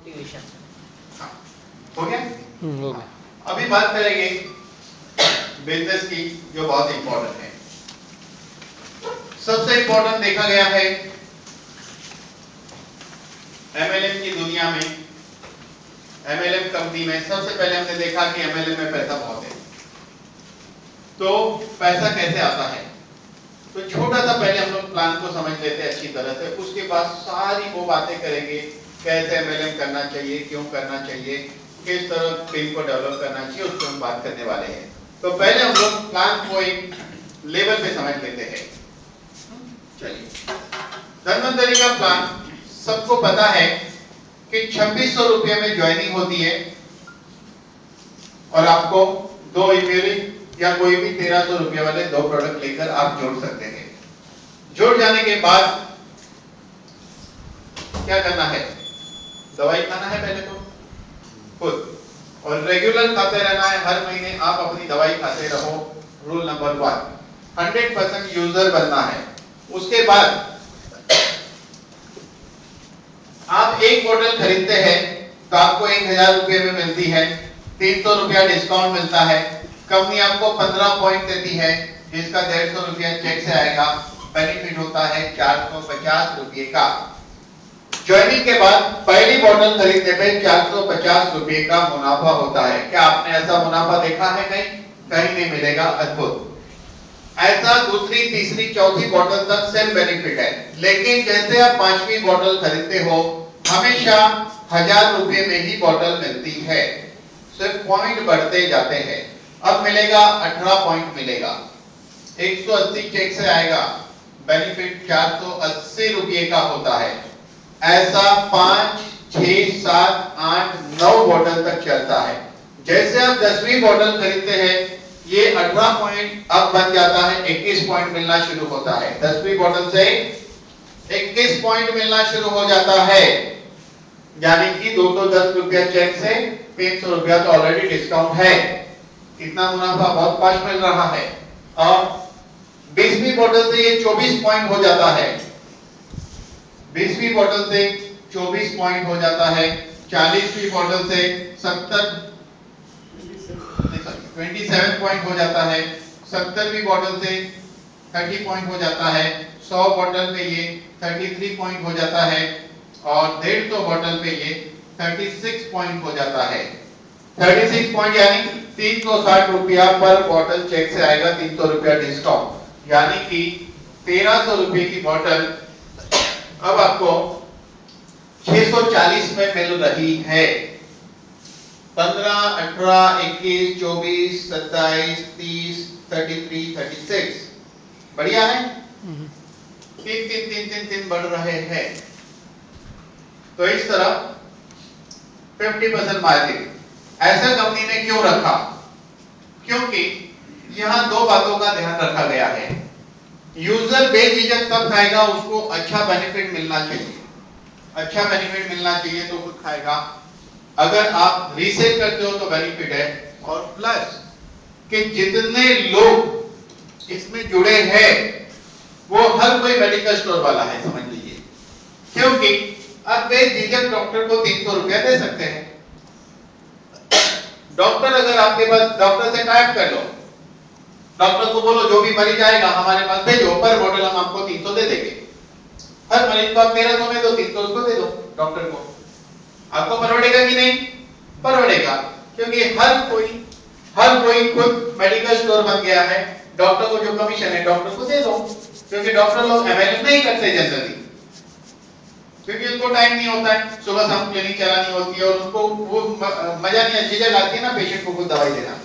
Motivation. हाँ, हो गया? हो गया। अभी बात करेंगे बिजनेस की, जो बहुत इंपॉर्टेंट है। सबसे इंपॉर्टेंट देखा गया है एमएलएम की दुनिया में, एमएलएम कंपनी में सबसे पहले हमने देखा कि एमएलएम में पैसा बहुत है। तो पैसा कैसे आता है? तो छोटा सा पहले हम लोग प्लान को समझ लेते हैं अच्छी तरह से, उसके बाद सारी वो बातें करेंगे कैसे एमएलएम करना चाहिए, क्यों करना चाहिए, किस तरह टीम को डेवलप करना चाहिए, उस पर हम बात करने वाले हैं। तो पहले हम लोग प्लान को एक लेवल पे समझ लेते हैं। चलिए, धनवंतरी का प्लान सबको पता है कि 2600 रुपये में ज्वाइनिंग होती है और आपको 2 ईमेल या कोई भी 1300 रुपये वाले 2 प्रोडक्ट लेकर आप जोड़ सकते हैं। जोड़ जाने के बाद क्या करना है? दवाई खाना है पहले तो खुद, और रेगुलर खाते रहना है। हर महीने आप अपनी दवाई खाते रहो। रूल नंबर 1, 100% यूजर बनना है। उसके बाद आप एक बोतल खरीदते हैं तो आपको 1000 रुपये में मिलती है, 300 रुपया डिस्काउंट मिलता है। कंपनी आपको 15 पॉइंट देती है, जिसका 150 रुपया चेक से आएगा। बेनिफिट होता है 450 रुपये का। ज्वाइनिंग के बाद पहली बोतल खरीदने पे 450 रुपये का मुनाफा होता है। क्या आपने ऐसा मुनाफा देखा है? कहीं कहीं नहीं मिलेगा। अद्भुत। ऐसा दूसरी, तीसरी, चौथी बोतल तक सेम बेनिफिट है। लेकिन जैसे आप 5वीं बोतल खरीदते हो, हमेशा 1000 रुपये में ही बोतल मिलती है। सिर्फ पॉइंट बढ़ते जाते हैं। अब मिलेगा 18 पॉइंट मिलेगा, 180 चेक से आएगा। बेनिफिट 480 रुपये का होता है। ऐसा 5, 6, 7, 8, 9 बोतल तक चलता है। जैसे आप 10वीं बोतल खरीदते हैं, ये 18 पॉइंट अब बन जाता है 21 पॉइंट मिलना शुरू होता है। 10वीं बोतल से 21 पॉइंट मिलना शुरू हो जाता है, यानी कि 210 रुपया चेक से 300 रुपया तो ऑलरेडी डिस्काउंट है। इतना मुनाफा बहुत फास्ट मिल रहा है। और 20वीं बोतल से ये 24 पॉइंट हो जाता है। 20वीं बोतल से 24 पॉइंट हो जाता है। 40वीं बोतल से 27 पॉइंट हो जाता है। 70वीं बोतल से 30 पॉइंट हो जाता है। 100 बोतल पे ये 33 पॉइंट हो जाता है और 150 बोतल पे ये 36 पॉइंट हो जाता है। 36 पॉइंट यानी 360 रुपया पर बोतल चेक से आएगा, 300 रुपया डिस्काउंट, यानी कि 1300 रुपये की बोतल अब आपको 640 में मिल रही है। 15, 18, 21, 24, 27, 30, 33, 36 बढ़िया है। 3 बढ़ रहे हैं। तो इस तरह 50% मार्जिन ऐसा कंपनी ने क्यों रखा? क्योंकि यहां 2 बातों का ध्यान रखा गया है। यूजर बेझिझक तब खाएगा, उसको अच्छा बेनिफिट मिलना चाहिए। अच्छा बेनिफिट मिलना चाहिए तो खुद खाएगा। अगर आप रीसेल करते हो तो बेनिफिट है। और प्लस कि जितने लोग इसमें जुड़े हैं वो हर कोई मेडिकल स्टोर वाला है, समझ लीजिए। क्योंकि आप बेझिझक डॉक्टर को 300 रुपया दे सकते हैं। डॉक्टर अगर आपके पास, डॉक्टर से टाइप कर लो, डॉक्टर को बोलो जो भी मरीज आएगा हमारे पास भेजो, पर बोतल हम आपको 300 दे देंगे। हर मरीज को आप 1300 में दो, 300 उसको दे दो डॉक्टर को। आपको परवड़ेगा कि नहीं? परवड़ेगा, क्योंकि हर कोई खुद मेडिकल स्टोर बन गया है। डॉक्टर को जो कमीशन है डॉक्टर को दे दो, क्योंकि डॉक्टर लोग एमएलएम नहीं करते जनरली, क्योंकि उनको टाइम नहीं होता है। सुबह शाम क्लिनिक चलानी होती है और उनको वो मजा नहीं, झिझक आती है ना पेशेंट को खुद दवाई देना।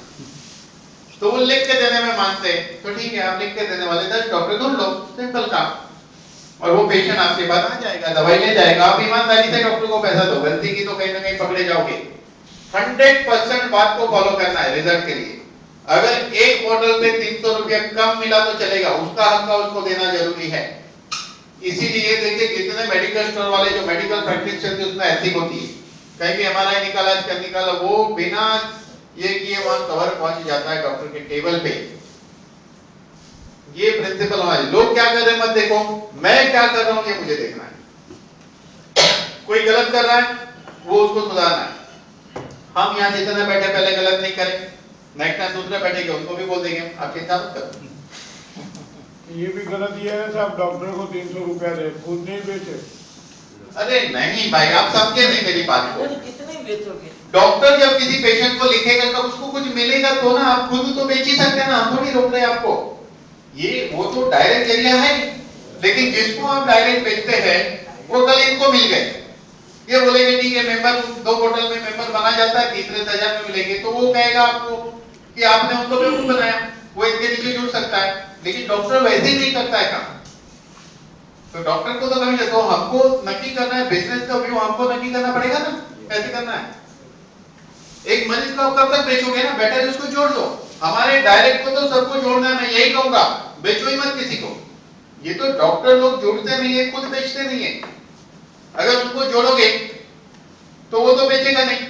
तो वो लिख के देने में मानते हैं, तो ठीक है आप लिख के देने वाले 10 डॉक्टर ढूंढ लो, सिंपल काम। और वो पेशेंट आपके पास आ जाएगा, दवाई ले जाएगा। आप ईमानदारी से डॉक्टर को पैसा दो, गलती की तो कहीं ना कहीं पकड़े जाओगे। 100% बात को फॉलो करना है रिजल्ट के लिए। अगर एक बोतल पे 300 रुपया कम मिला तो चलेगा, उसका हक का उसको देना जरूरी है। इसीलिए देखिए जितने मेडिकल स्टोर वाले जो मेडिकल प्रैक्टिस चलती है उसमें ऐसी होती है, कहीं भी एमआरआई निकाला, स्कैन निकाला, वो बिना ये किए वहां कवर पहुंच जाता है डॉक्टर के टेबल पे। ये प्रिंसिपल हमारे लोग क्या कर रहे हैं मत देखो, मैं क्या कर रहा हूं ये मुझे देखना है। कोई गलत कर रहा है वो उसको सुधारना है। हम यहाँ जितने बैठे पहले गलत नहीं करें, नेक्स्ट टाइम दूसरे बैठेंगे उनको भी बोल देंगे, आप चिंता मत करो। ये भी गलत ये है साहब, डॉक्टर को 300 रुपया दे, खुद नहीं बेचे। अरे नहीं भाई, आप समझे नहीं मेरी बात को। कितने बेचोगे? डॉक्टर जब किसी पेशेंट को लिखेगा तो उसको कुछ मिलेगा तो ना, आप खुद तो बेच ही सकते हैं ना, हम थोड़ी रोक रहे हैं आपको। ये वो तो डायरेक्ट जरिया है, लेकिन जिसको आप डायरेक्ट बेचते हैं वो कल इनको मिल गए, ये बोलेंगे ठीक है मेंबर 2 बोतल में मेंबर बना जाता है, तीसरे दर्जन में मिलेंगे तो वो कहेगा आपको कि आपने उनको बेवकूफ बनाया, वो इनके नीचे जुड़ सकता है। लेकिन डॉक्टर वैसे ही नहीं करता है काम, तो डॉक्टर को तो कभी तो हमको नक्की करना है, बिजनेस का व्यू हमको नक्की करना पड़ेगा ना, कैसे करना है। एक मरीज को कब तक बेचोगे ना, बेटर उसको जोड़ दो। हमारे डायरेक्ट को तो सबको जोड़ना है, मैं यही कहूंगा, बेचो ही मत किसी को। ये तो डॉक्टर लोग जोड़ते नहीं है, खुद बेचते नहीं है। अगर उनको जोड़ोगे तो वो तो बेचेगा नहीं,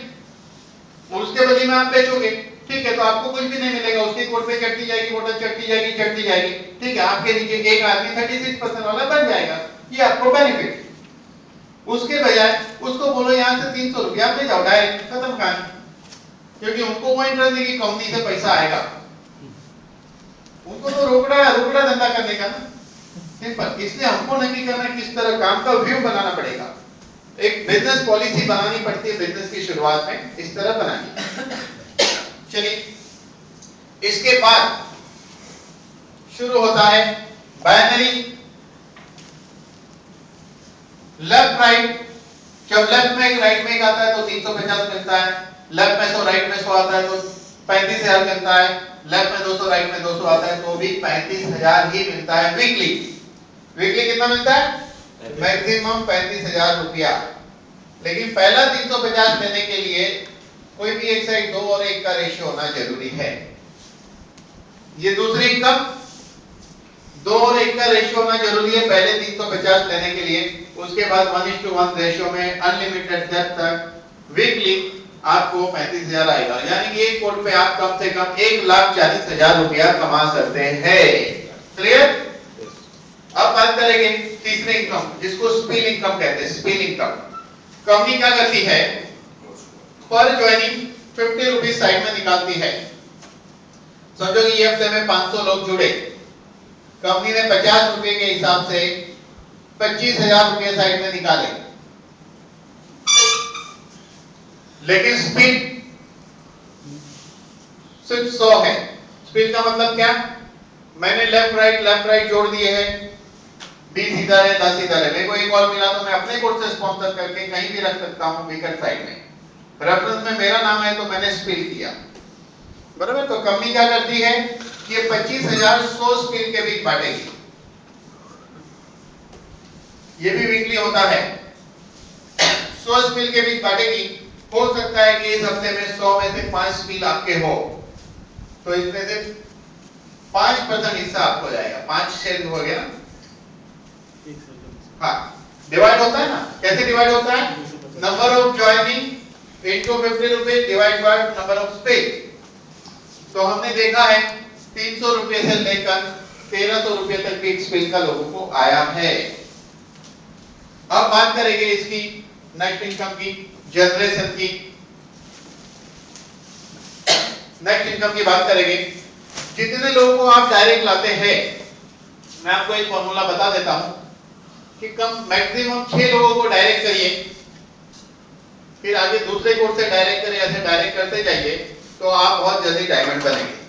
उसके बदले में आप बेचोगे, ठीक है, तो आपको कुछ भी नहीं मिलेगा, उसकी कोट पे चढ़ती जाएगी, बोतल चढ़ती जाएगी, ठीक है, आपके नीचे एक आदमी 36% वाला बन जाएगा, ये आपको बेनिफिट। उसके बजाय उसको बोलो यहाँ से 300 रुपया आप ले जाओ, डायरेक्ट खत्म कहानी, क्योंकि उनको वो इंटरेस्ट नहीं कि कंपनी से पैसा आएगा, उनको तो रोकड़ा धंधा करने का ना, सिंपल। इसलिए हमको नहीं करना, किस तरह काम का व्यू बनाना पड़ेगा, एक बिजनेस पॉलिसी बनानी पड़ती है बिजनेस की शुरुआत में, इस तरह बनानी। चलिए, इसके बाद शुरू होता है बाइनरी लेफ्ट राइट। जब लेफ्ट में एक राइट में एक आता है तो 350 मिलता है, लेफ्ट में 100 राइट में 100 आता है तो 35,000 मिलता है, लेफ्ट में 200 राइट में 200 आता है तो भी 35,000 ही मिलता है वीकली। वीकली कितना मिलता है? मैक्सिमम 35,000 रुपया। लेकिन पहला 350 लेने के लिए कोई भी एक साइड 2 और 1 का रेशियो होना जरूरी है। ये दूसरी इनकम 2 और 1 का रेशियो होना जरूरी है पहले 350 लेने के लिए। उसके बाद 1:1 रेशियो में अनलिमिटेड डेप्थ तक वीकली आपको 35,000 आएगा, यानी कि एक कोट पे आप कम से कम 1,40,000 रुपया कमा सकते हैं। क्लियर? अब बात करेंगे तीसरे इनकम, जिसको स्पिल इनकम कहते हैं। स्पिल इनकम कंपनी क्या करती है, पर ज्वाइनिंग 50 रुपीज साइड में निकालती है। समझो कि ये हफ्ते में 500 लोग जुड़े, कंपनी ने 50 रुपए के हिसाब से 25,000 रुपए साइड में निकाले, लेकिन स्पिल सिर्फ 100 है। स्पिल का मतलब क्या, मैंने लेफ्ट राइट जोड़ दिए हैं, 20 इधर है 10 इधर है, मेरे को एक और मिला तो मैं अपने कोड से स्पॉन्सर करके कहीं भी रख सकता हूं वीकर साइड में, रेफरेंस में मेरा नाम है तो मैंने स्पिल किया, बराबर। तो कंपनी क्या करती है कि 25,000 100 स्पिल के बीच बांटेगी, ये भी वीकली होता है। 100 स्पिल के बीच बांटेगी। हो सकता है कि इस हफ्ते में 100 में से 5 स्पिल आपके हो, तो इसमें से 5% हिस्सा आपको जाएगा, 5 शेयर हो गया ना। हाँ, डिवाइड होता है ना, कैसे डिवाइड होता है, नंबर ऑफ ज्वाइनिंग इनटू 50 रुपए divide by number of spill. तो हमने देखा है 300 रुपए से लेकर 1300 रुपए तक की स्पिल का लोगों को आया है। अब बात करेंगे इसकी नेक्स्ट इनकम की, जनरेशन की। नेक्स्ट इनकम की बात करेंगे, जितने लोगों को आप डायरेक्ट लाते हैं, मैं आपको एक फॉर्मूला बता देता हूं कि कम मैक्सिमम 6 लोगों को डायरेक्ट करिए, फिर आगे दूसरे कोर्स से डायरेक्ट करिए, ऐसे डायरेक्ट करते जाइए तो आप बहुत जल्दी डायमंड बनेंगे।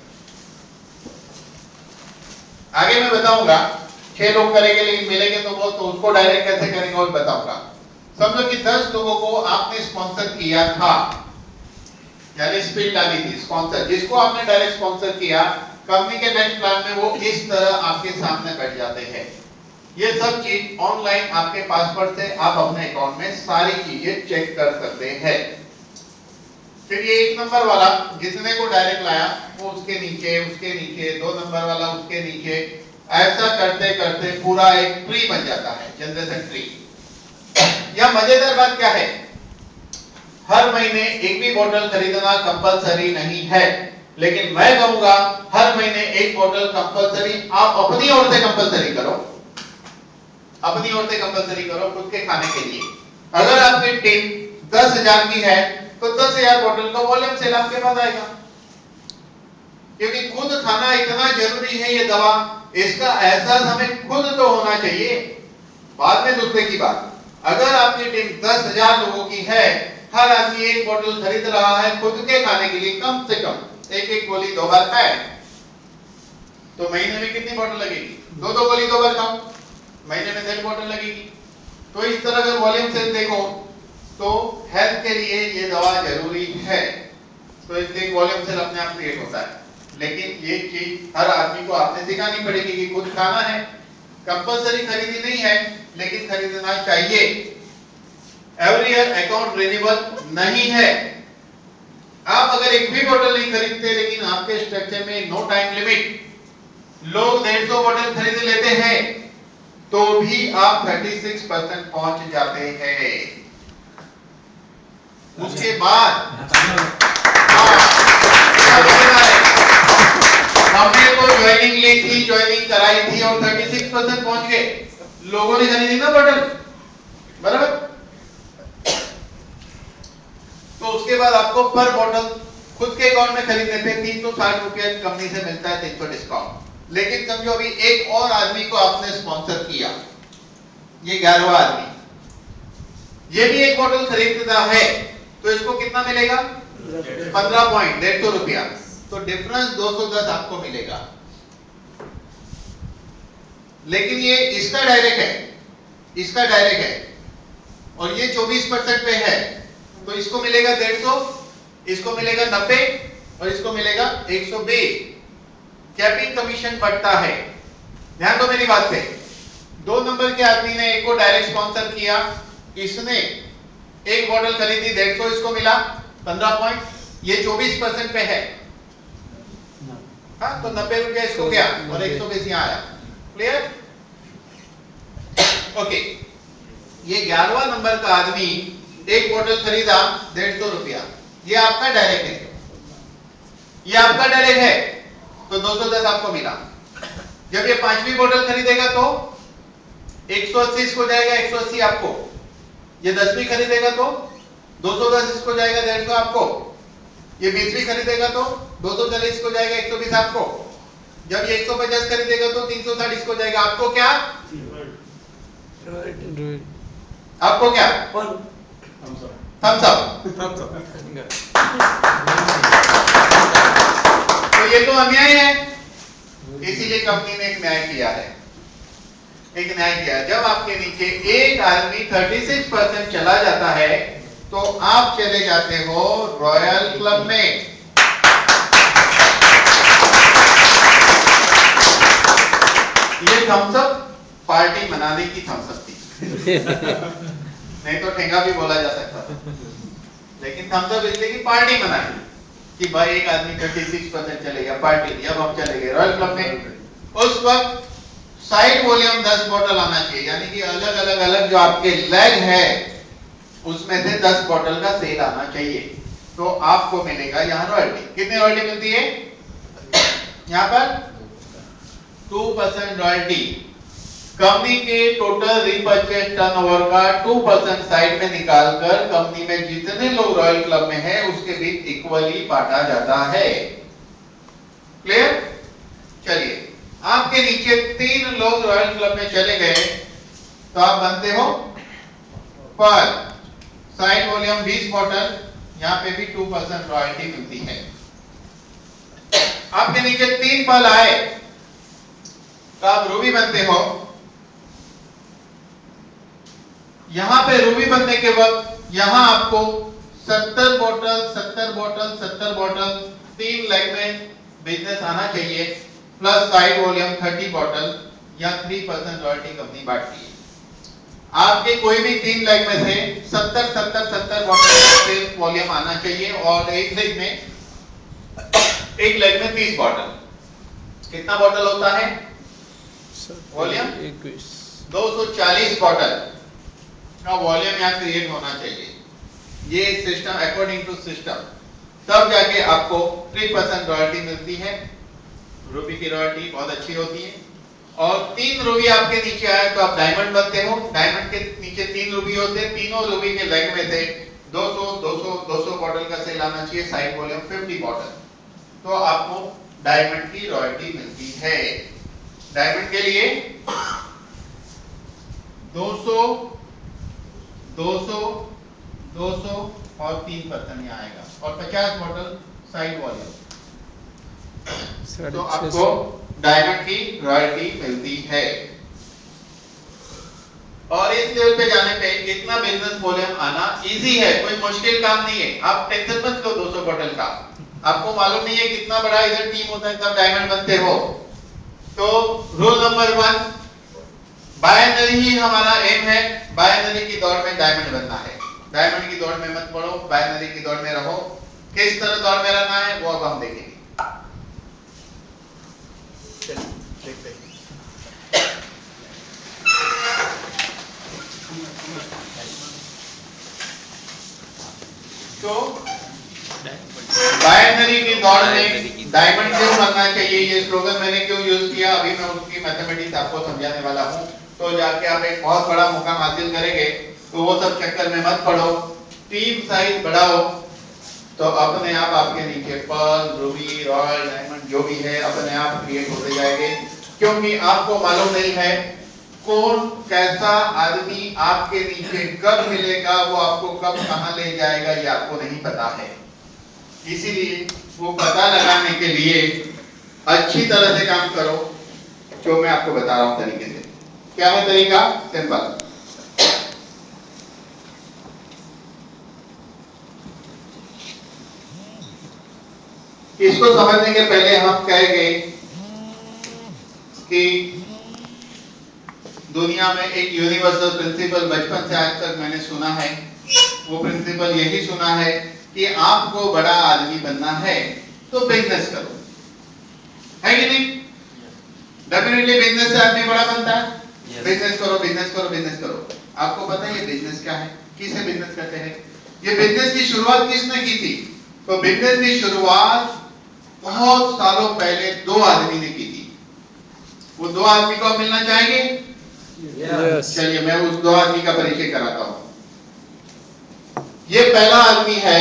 आगे मैं बताऊंगा 6 लोग करेंगे लेकिन मिलेंगे तो बहुत, तो उसको डायरेक्ट कैसे करेंगे वो बताऊंगा। समझो कि 10 लोगों को आपने स्पॉन्सर किया था, यानी स्पिल डाली थी स्पॉन्सर, जिसको आपने डायरेक्ट स्पॉन्सर किया, कंपनी के नेक्स्ट प्लान में वो इस तरह आपके सामने बैठ जाते हैं। ये सब चीज ऑनलाइन आपके पासवर्ड से आप अपने अकाउंट में सारी चीजें चेक कर सकते हैं। फिर ये 1 नंबर वाला जितने को डायरेक्ट लाया वो उसके नीचे 2 नंबर वाला उसके नीचे, ऐसा करते करते पूरा एक ट्री बन जाता है, जनरेशन ट्री। यह मजेदार बात क्या है, हर महीने एक भी बोतल खरीदना कंपलसरी नहीं है, लेकिन मैं कहूंगा हर महीने एक बोतल कंपलसरी आप अपनी ओर से कंपलसरी करो, अपनी ओर से कंपलसरी करो खुद के खाने के लिए। अगर आपकी टीम 10,000 की है तो 10,000 बोतल का वॉल्यूम सेल आपके पास आएगा, क्योंकि खुद खाना इतना जरूरी है ये दवा, इसका एहसास हमें खुद तो होना चाहिए। बाद में दूसरे की बात, अगर आपकी टीम 10,000 लोगों की है, हर आदमी एक बोतल खरीद रहा है खुद के खाने के लिए, कम से कम एक एक गोली 2 बार खाए, तो महीने में कितनी बोतल लगेगी? 2 गोली 2 बार खाओ, महीने में 10 बोतल लगेगी। तो इस तरह अगर वॉल्यूम सेल देखो तो हेल्थ के लिए ये दवा जरूरी है, तो इसलिए वॉल्यूम सेल अपने आप क्रिएट होता है। लेकिन ये चीज हर आदमी को आपने सिखानी पड़ेगी कि खुद खाना है, कंपलसरी खरीदी नहीं है लेकिन खरीदना चाहिए। एवरी ईयर अकाउंट रिन्यूअल नहीं है, आप अगर एक भी बोतल नहीं खरीदते लेकिन आपके स्ट्रक्चर में नो टाइम लिमिट, लोग 150 बोतल खरीद लेते हैं तो भी आप 36% पहुंच जाते हैं। उसके बाद हमने तो ज्वाइनिंग ली थी, ज्वाइनिंग कराई थी और 36% पहुंच गए, लोगों ने खरीदी ना बोतल, बराबर। तो उसके बाद आपको पर बोतल खुद के अकाउंट में खरीदने पे 360 रुपया कंपनी से मिलता है, 300 डिस्काउंट। लेकिन समझो अभी एक और आदमी को आपने स्पॉन्सर किया, ये 11वां आदमी, ये भी एक बोतल खरीदता है तो इसको कितना मिलेगा? 15 पॉइंट 150 रुपया, तो डिफरेंस 210 आपको मिलेगा। लेकिन ये इसका डायरेक्ट है, इसका डायरेक्ट है, और ये 24% पे है, तो इसको मिलेगा 150, इसको मिलेगा 90 और इसको मिलेगा 120। कैपिंग कमीशन बढ़ता है। ध्यान दो मेरी बात पे, 2 नंबर के आदमी ने एक को डायरेक्ट स्पॉन्सर किया, इसने एक बॉटल खरीदी 150, इसको मिला 15 पॉइंट, ये 24% पे है, हाँ, तो 90 रुपया इसको गया और 120 यहाँ आया। क्लियर? ओके, ये 11वां नंबर का आदमी एक बोतल खरीदा 150 रुपया, ये आपका डायरेक्ट है, ये आपका डायरेक्ट है, तो 210 आपको मिला। जब ये 5वीं बोतल खरीदेगा तो 180 इसको जाएगा, 180 आपको। ये 10वीं खरीदेगा तो 210 इसको जाएगा, 150 आपको। ये 20वीं खरीदेगा तो 240 इसको जाएगा, 120 आपको। जब ये 150 खरीदेगा तो 360 इसको जाएगा, आपको क्या? आपको क्या? थम्स अप। तो ये तो अन्याय है, इसीलिए कंपनी ने एक न्याय किया है, एक न्याय किया। जब आपके नीचे एक आदमी 36% चला जाता है तो आप चले जाते हो रॉयल क्लब में। ये थम्स अप पार्टी मनाने की थम्स अप थी नहीं तो ठेंगा भी बोला जा सकता था, लेकिन थम्स अप इसलिए कि पार्टी मनाई कि भाई एक आदमी 36% चले गया, पार्टी दी, अब हम चले गए रॉयल क्लब में। उस वक्त साइड वॉल्यूम 10 बोतल आना चाहिए, यानी कि अलग अलग अलग जो आपके लेग है उसमें से 10 बोतल का सेल आना चाहिए, तो आपको मिलेगा यहाँ रॉयल्टी। कितनी रॉयल्टी मिलती है? यहाँ पर 2% रॉयल्टी। कंपनी के टोटल रिपर्चेज टर्नओवर का 2% साइड में निकालकर कंपनी में जितने लोग रॉयल क्लब में हैं उसके बीच इक्वली बांटा जाता है। क्लियर? चलिए, आपके नीचे 3 लोग रॉयल क्लब में चले गए तो आप बनते हो पर साइड वॉल्यूम 20 बोतल, यहां पे भी 2% रॉयल्टी मिलती है। आपके नीचे 3 पल आए तो आप रूबी बनते हो। यहां पे रूबी बनने के वक्त यहां आपको 70 बोतल 70 बोतल 70 बोतल 3 लेग में बिजनेस आना चाहिए, प्लस साइड वॉल्यूम 30 बोतल या 3% रॉयल्टी कंपनी बांटती है। आपके कोई भी 3 लेग में से 70 बोतल वॉल्यूम आना चाहिए और एक लेग में 30 बोतल। कितना बोतल होता है वॉल्यूम? 240 बोतल का वॉल्यूम यहाँ क्रिएट होना चाहिए। ये सिस्टम अकॉर्डिंग टू सिस्टम, तब जाके आपको 3% रॉयल्टी मिलती है। रूबी की रॉयल्टी बहुत अच्छी होती है। और 3 रूबी आपके नीचे आए तो आप डायमंड बनते हो। डायमंड के नीचे 3 रूबी होते हैं, तीनों रूबी के लेग में से 200 200 200 बॉटल का सेल आना चाहिए, साइड वॉल्यूम 50 बॉटल, तो आपको डायमंड की रॉयल्टी मिलती है। डायमंड के लिए 200 200 200 और 3% यहाँ आएगा, और 50 बॉटल साइड वॉल्यूम, तो आपको डायमंड की रॉयल्टी मिलती है। और इस लेवल पे जाने पे इतना बिजनेस वॉल्यूम आना इजी है, कोई मुश्किल काम नहीं है। आप टेंशन मत लो 200 बॉटल का, आपको मालूम नहीं है कितना बड़ा इधर टीम होता है तब डायमंड बनते हो। तो रूल नंबर 1, बायनरी ही हमारा एम है, बायनरी की दौड़ में डायमंड बनना है। डायमंड की दौड़ में मत पड़ो, बायनरी की दौड़ में रहो। किस तरह दौड़ में रहना है वो अब हम देखेंगे। देखते हैं। तो बायनरी की दौड़ में डायमंड क्यों बनना चाहिए, ये स्लोगन मैंने क्यों यूज किया, अभी मैं उसकी मैथमेटिक्स आपको समझाने वाला हूँ। तो जाके आप एक बहुत बड़ा मुकाम हासिल करेंगे, तो वो सब चक्कर में मत पड़ो, टीम साइज बढ़ाओ, तो अपने आप आपके नीचे पर्ल, रूबी, रॉयल, डायमंड जो भी है अपने आप क्रिएट होते जाएंगे। क्योंकि आपको मालूम नहीं है कौन कैसा आदमी आपके नीचे कब मिलेगा, वो आपको कब कहां ले जाएगा ये आपको नहीं पता है। इसीलिए वो पता लगाने के लिए अच्छी तरह से काम करो, जो मैं आपको बता रहा हूं तरीके से। क्या है तरीका? सिंपल। इसको समझने के पहले हम कहेंगे कि दुनिया में एक यूनिवर्सल प्रिंसिपल बचपन से आज तक मैंने सुना है, वो प्रिंसिपल यही सुना है कि आपको बड़ा आदमी बनना है तो बिजनेस करो, है कि नहीं? डेफिनेटली बिजनेस से आदमी बड़ा बनता है। बिजनेस करो, बिजनेस करो, बिजनेस करो। आपको पता है ये बिजनेस क्या है, किसे बिजनेस कहते हैं? ये बिजनेस की शुरुआत किसने की थी? तो बिजनेस की शुरुआत बहुत सालों पहले 2 आदमी ने की थी। वो 2 आदमी को आप मिलना चाहेंगे? चलिए मैं उस 2 आदमी का परिचय कराता हूं। ये पहला आदमी है,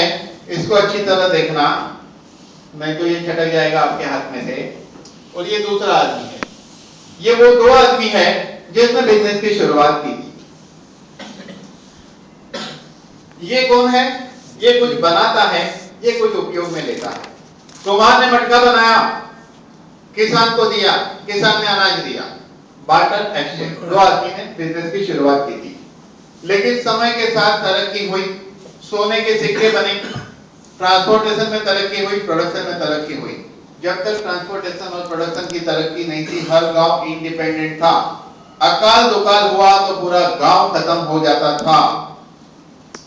इसको अच्छी तरह देखना, नहीं तो ये छटक जाएगा आपके हाथ में से। और ये दूसरा आदमी है, ये वो 2 आदमी है जिसने बिजनेस की शुरुआत की थी। ये कौन है? ये कुछ बनाता है, ये कुछ उपयोग में लेता है। कुम्हार ने मटका बनाया, किसान को दिया, किसान ने अनाज दिया, बार्टर एक्सचेंज। 2 आदमी ने बिजनेस की शुरुआत की थी। लेकिन समय के साथ तरक्की हुई, सोने के सिक्के बने, ट्रांसपोर्टेशन में तरक्की हुई, प्रोडक्शन में तरक्की हुई। जब तक ट्रांसपोर्टेशन और प्रोडक्शन की तरक्की नहीं थी, हर गांव इंडिपेंडेंट था। अकाल दुकाल हुआ तो पूरा गांव खत्म हो जाता था,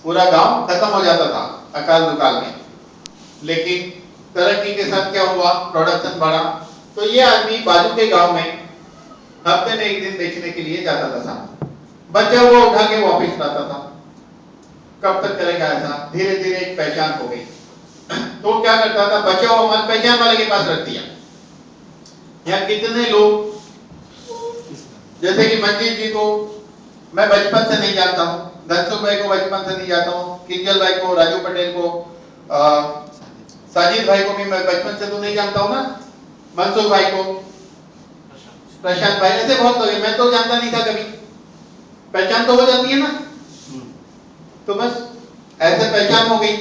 पूरा गांव खत्म हो जाता था अकाल दुकाल में। लेकिन तरक्की के साथ क्या हुआ? प्रोडक्शन बढ़ा। तो ये आदमी बाजू के गांव में हफ्ते में 1 दिन बेचने के लिए जाता था सामान, बचा हुआ उठा के वापस लाता था। कब तक चलेगा ऐसा? धीरे धीरे एक पहचान हो गई। तो क्या करता था? बचा हुआ माल पहचान वाले के पास रख दिया। यहाँ कितने लोग, जैसे कि मंजीत जी को मैं बचपन से नहीं जानता हूँ, धनसुख भाई को बचपन से नहीं जानता हूँ, किंजल भाई को, राजू पटेल को, साजिद भाई को भी मैं बचपन से तो नहीं जानता हूँ ना, मनसुख भाई को, प्रशांत भाई, ऐसे बहुत लोग हैं, मैं तो जानता नहीं था कभी। पहचान तो हो जाती है ना, तो बस ऐसे पहचान हो गई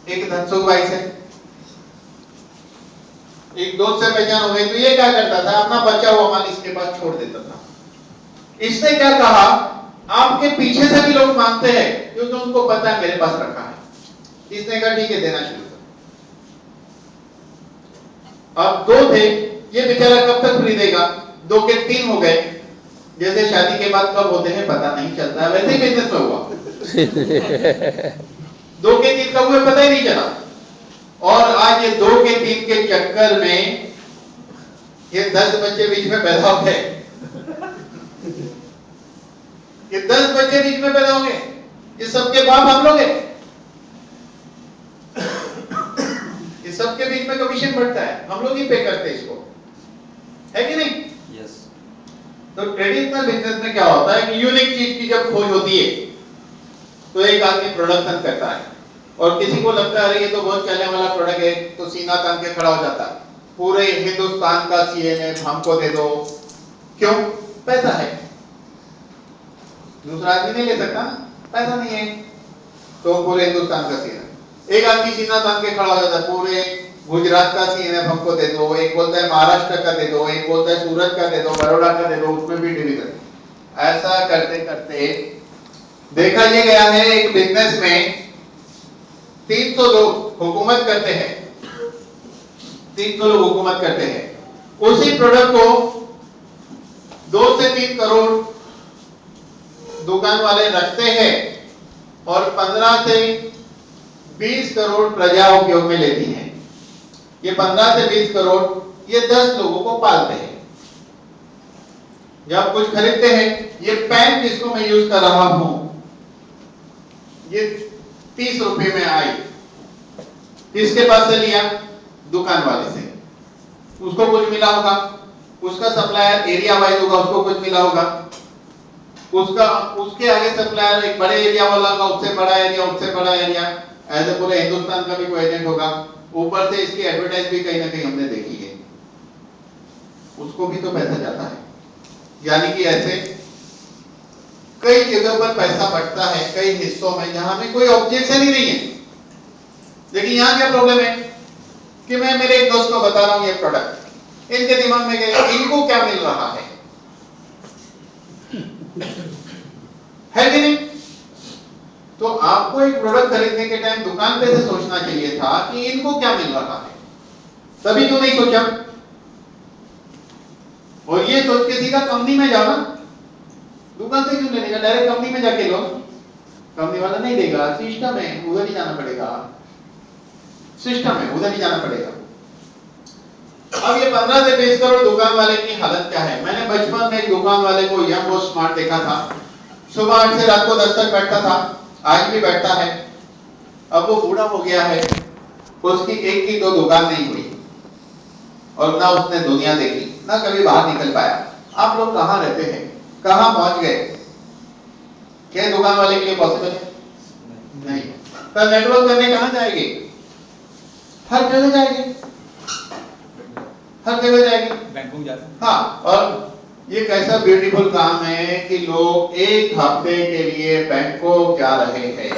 एक धनसुख भाई से, एक दोस्त से पहचान हो गई। तो ये क्या करता था? अपना बचा हुआ माल इसके पास छोड़ देता था। इसने क्या कहा? आपके पीछे से भी लोग मांगते हैं क्योंकि उनको पता है मेरे पास रखा है। इसने कहा ठीक है, देना शुरू कर। अब 2 थे, ये बेचारा कब तक फ्री देगा? 2 के 3 हो गए। जैसे शादी के बाद कब होते हैं पता नहीं चलता है, वैसे ही बिजनेस में हुआ। 2 के 3 कब हुए पता ही नहीं चला। और आज ये 2 के 3 के चक्कर में ये 10 बच्चे बीच में पैदा हो गए। ये 10 बच्चे बीच में पैदा हो गए, ये सबके बाप हम लोग हैं। ये सबके बीच में कमीशन बढ़ता है, हम लोग ही पे करते हैं इसको, है कि नहीं? यस। तो ट्रेडिशनल बिजनेस में क्या होता है कि यूनिक चीज की जब खोज होती है तो एक आदमी प्रोडक्शन करता है और किसी को लगता है अरे ये तो बहुत चलने वाला प्रोडक्ट है, तो सीना तान के खड़ा हो जाता है, पूरे हिंदुस्तान का सीएनएफ हमको दे दो। क्यों? पैसा है, दूसरा आदमी नहीं ले सकता, पैसा नहीं है, तो पूरे हिंदुस्तान का सीएनएफ। एक आदमी सीना तान के खड़ा हो जाता है, पूरे गुजरात का सीएनएफ हमको दे दो, एक बोलता है महाराष्ट्र का दे दो, एक बोलता है सूरत का दे दो, बड़ौदा का दे दो, उसमें भी डिवीजन। ऐसा करते करते देखा ये गया है एक बिजनेस में 300 लोग हुकूमत करते हैं, 300 लोग हुकूमत करते हैं। उसी प्रोडक्ट को 2 से 3 करोड़ दुकान वाले रखते हैं और 15 से 20 करोड़ प्रजा उपयोग में लेती है। ये 15 से 20 करोड़ ये 10 लोगों को पालते हैं। जब कुछ खरीदते हैं, ये पेन जिसको मैं यूज कर रहा हूं, ये 30 रुपए में आई, किसके पास से लिया? दुकान वाले से। उसको कुछ मिला होगा, उसका सप्लायर एरिया वाइज होगा, उसको कुछ मिला होगा, उसके आगे सप्लायर एक बड़े एरिया वाला होगा, उससे बड़ा एरिया, उससे बड़ा एरिया, ऐसे पूरे हिंदुस्तान का भी कोई एजेंट होगा। ऊपर से इसकी एडवर्टाइज भी कहीं ना कहीं हमने देखी है, उसको भी तो पैसा जाता है। यानी कि ऐसे कई जगह पर पैसा बढ़ता है, कई हिस्सों में जहां में कोई ऑब्जेक्शन ही नहीं है। लेकिन यहां क्या प्रॉब्लम है कि मैं मेरे एक दोस्त को बता रहा हूं ये प्रोडक्ट, इनके दिमाग में गया इनको क्या मिल रहा है कि नहीं? तो आपको एक प्रोडक्ट खरीदने के टाइम दुकान पे से सोचना चाहिए था कि इनको क्या मिल रहा है, तभी क्यों नहीं सोचा? और ये सोच के सीधा कंपनी में जाओ ना, दुकान से क्यों लेने का, डायरेक्ट कंपनी में जाके लो। कंपनी वाला नहीं देगा, सिस्टम है, उधर ही जाना पड़ेगा, सिस्टम है, उधर ही जाना पड़ेगा। अब ये 15 से 20 करोड़ दुकान वाले की हालत क्या है? मैंने बचपन में एक दुकान वाले को यंग और स्मार्ट देखा था, सुबह 8 से रात को 10 तक बैठता था, आज भी बैठता है। अब वो बूढ़ा हो गया है, उसकी एक की 2 दुकान नहीं हुई और ना उसने दुनिया देखी, ना कभी बाहर निकल पाया। आप लोग कहां रहते हैं, कहां पहुंच गए? क्या दुकान वाले के लिए पॉसिबल है? नहीं। तो नेटवर्क करने कहां जाएंगे? हर जगह जाएंगे, हर जगह जाएंगे, बैंकों जाते। हाँ, और ये कैसा ब्यूटीफुल काम है कि लोग एक हफ्ते के लिए बैंकॉक जा रहे हैं।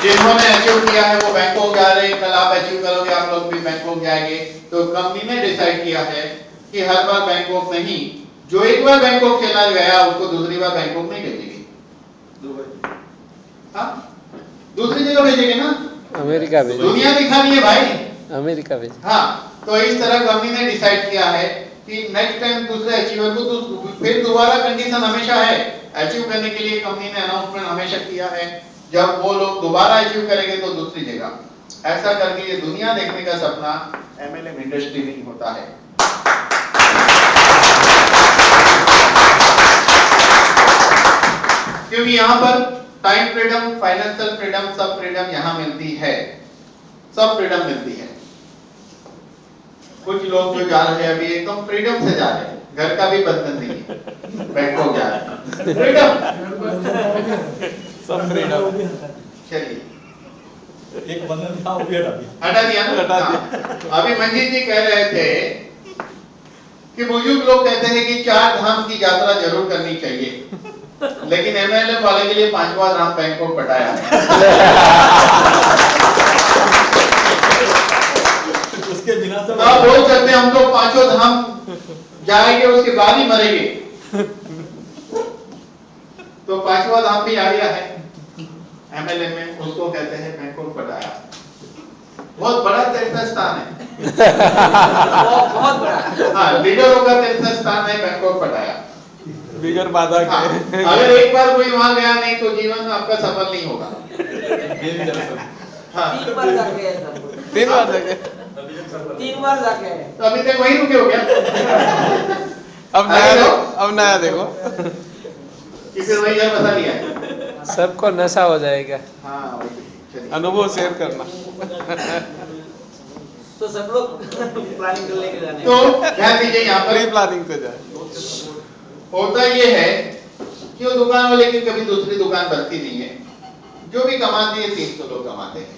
जिन्होंने अचीव किया है वो बैंकॉक जा रहे हैं, कल आप अचीव करोगे, आप लोग भी बैंकॉक जाएंगे। तो कंपनी ने डिसाइड किया है कि हर बार बैंकॉक नहीं, जो एक बार बैंकॉक चला गया उसको दूसरी बार बैंकॉक नहीं भेजेंगे, हाँ दूसरी जगह भेजेंगे ना, अमेरिका भेजेंगे, दुनिया दिखानी है भाई, अमेरिका भेजेंगे। हाँ, तो इस तरह कंपनी ने डिसाइड किया है कि नेक्स्ट टाइम दूसरे अचीवर को तो फिर दोबारा कंडीशन हमेशा है, अचीव करने के लिए कंपनी ने अनाउंसमेंट हमेशा किया है, जब वो लोग दोबारा अचीव करेंगे तो दूसरी जगह। ऐसा करके ये दुनिया देखने का सपना एमएलएम इंडस्ट्री नहीं होता है। क्योंकि यहाँ पर टाइम फ्रीडम, फाइनेंशियल फ्रीडम, सब फ्रीडम यहाँ मिलती है, सब फ्रीडम मिलती है। कुछ लोग जो जा रहे हैं अभी एकदम फ्रीडम से जा रहे हैं, घर का भी बंधन नहीं है, बैंकॉक जा रहे हैं, फ्रीडम, सब फ्रीडम। चलिए, एक बंधन था वो भी हटा दिया ना, हटा दिया। अभी मंजीत जी कह रहे थे कि बुजुर्ग लोग कहते हैं कि 4 धाम की यात्रा जरूर करनी चाहिए, लेकिन एमएलए वाले के लिए 5वां धाम बैंकॉक बताया है। उसके बिना तो आप बोल सकते हैं हम तो 5 धाम जाएंगे उसके बाद ही मरेंगे, तो 5वां धाम भी आ गया है एमएलए में, उसको कहते हैं बैंकॉक बताया। बहुत बड़ा तीर्थ स्थान है, बहुत बड़ा, हाँ लीडरों का तीर्थ स्थान है बैंकॉक बताया, बिगर बाधा के। अगर एक बार कोई वहां गया नहीं तो जीवन में आपका सफल नहीं होगा। हाँ, 3 बार जाके, 3 बार जाके, 3 बार जाके, तो अभी तक वही रुके हो क्या? अब नया देखो कि फिर वही घर बसा लिया है, सबको नशा हो जाएगा। हाँ, अनुभव शेयर करना। तो सब लोग प्लानिंग कर लेके जाने, तो ध्यान दीजिए यहाँ पर प्लानिंग से जाए। होता ये है क्यों दुकान वाले की कभी दूसरी दुकान बनती नहीं है, जो भी कमाते हैं 300 लोग कमाते हैं।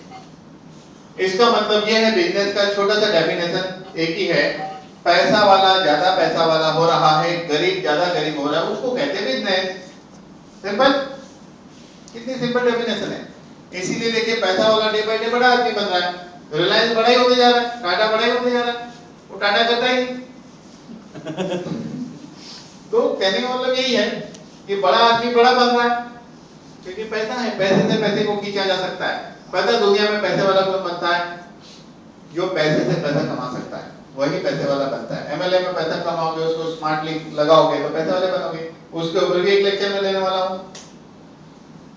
इसका मतलब यह है बिजनेस का छोटा सा डेफिनेशन एक ही है, पैसा वाला ज्यादा पैसा वाला हो रहा है, गरीब ज्यादा गरीब हो रहा है, उसको कहते हैं बिजनेस। सिंपल, कितनी सिंपल डेफिनेशन है। इसीलिए देखिए पैसा वाला डे बाय डे बड़ा आदमी बन रहा है, रिलायंस बड़ा ही होते जा रहा है, टाटा बड़ा ही होते जा रहा है, वो टाटा करता ही तो कहने का मतलब यही है कि बड़ा आदमी बड़ा बन रहा है क्योंकि पैसा है, पैसे से पैसे को खींचा जा सकता है। पता दुनिया में पैसे वाला कौन बनता है? जो पैसे से पैसा कमा सकता है वही पैसे वाला बनता है। एमएलए में पैसा कमाओगे, उसको स्मार्टली लगाओगे तो पैसे वाले बनोगे। उसके ऊपर भी एक लेक्चर में लेने वाला हूं